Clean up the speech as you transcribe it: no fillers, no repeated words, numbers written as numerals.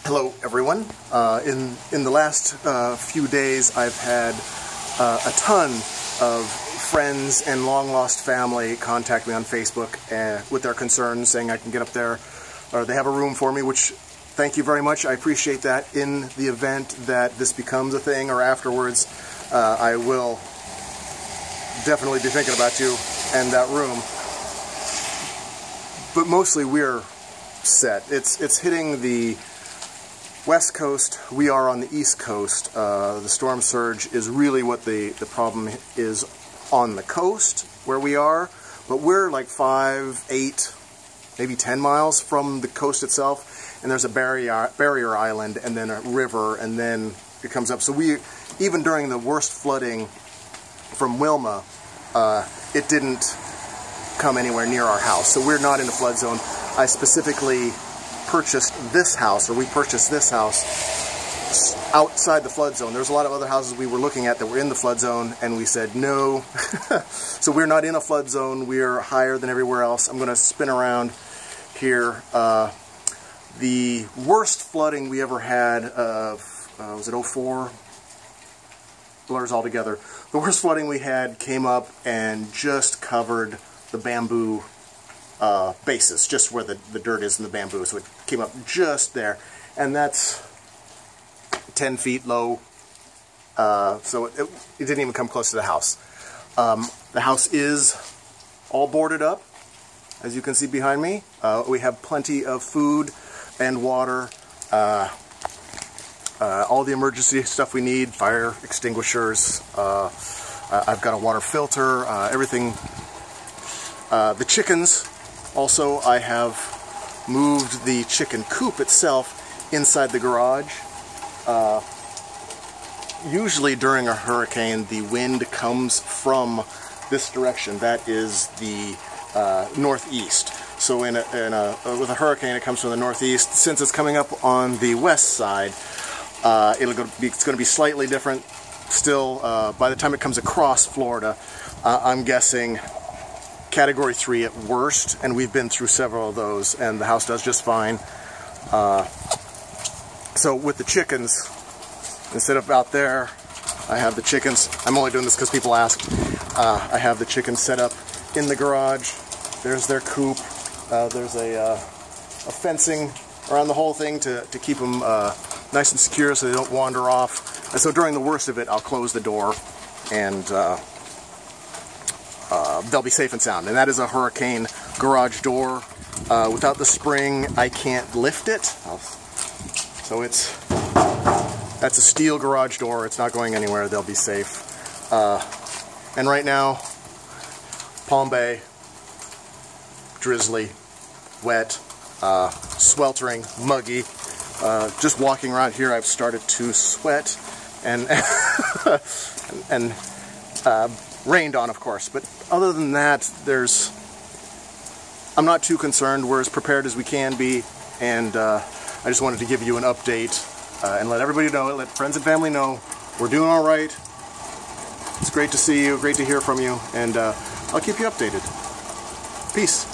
Hello everyone. In the last few days I've had a ton of friends and long-lost family contact me on Facebook with their concerns, saying I can get up there, or they have a room for me, which thank you very much. I appreciate that. In the event that this becomes a thing or afterwards, I will definitely be thinking about you and that room. But mostly we're set. It's hitting the West Coast. We are on the East Coast. The storm surge is really what the problem is on the coast where we are, but we're like 5, 8, maybe 10 miles from the coast itself, and there's a barrier island and then a river, and then it comes up. So we, even during the worst flooding from Wilma, it didn't come anywhere near our house, so we're not in a flood zone. I specifically purchased this house, or we purchased this house outside the flood zone. There's a lot of other houses we were looking at that were in the flood zone, and we said no. So we're not in a flood zone. We're higher than everywhere else. I'm going to spin around here. The worst flooding we ever had was it 04? Blurs all together. The worst flooding we had came up and just covered the bamboo basis, just where the dirt is in the bamboo, so it came up just there, and that's 10 feet low, so it didn't even come close to the house. The house is all boarded up, as you can see behind me. We have plenty of food and water, all the emergency stuff we need, fire extinguishers, I've got a water filter, everything. The chickens, also, I have moved the chicken coop itself inside the garage. Usually during a hurricane, the wind comes from this direction. That is the northeast. So with a hurricane, it comes from the northeast. Since it's coming up on the west side, it's going to be slightly different. Still, by the time it comes across Florida, I'm guessing Category 3 at worst, and we've been through several of those, and the house does just fine. So with the chickens, instead of out there, I have the chickens. I'm only doing this because people ask. I have the chickens set up in the garage. There's their coop. There's a fencing around the whole thing to keep them nice and secure so they don't wander off. And so during the worst of it, I'll close the door, and they'll be safe and sound. And that is a hurricane garage door. Without the spring, I can't lift it. So that's a steel garage door. It's not going anywhere. They'll be safe. And right now, Palm Bay, drizzly, wet, sweltering, muggy. Just walking around here, I've started to sweat and rained on, of course. But other than that, I'm not too concerned. We're as prepared as we can be, and I just wanted to give you an update and let everybody know, let friends and family know we're doing all right. It's great to see you, great to hear from you, and I'll keep you updated. Peace.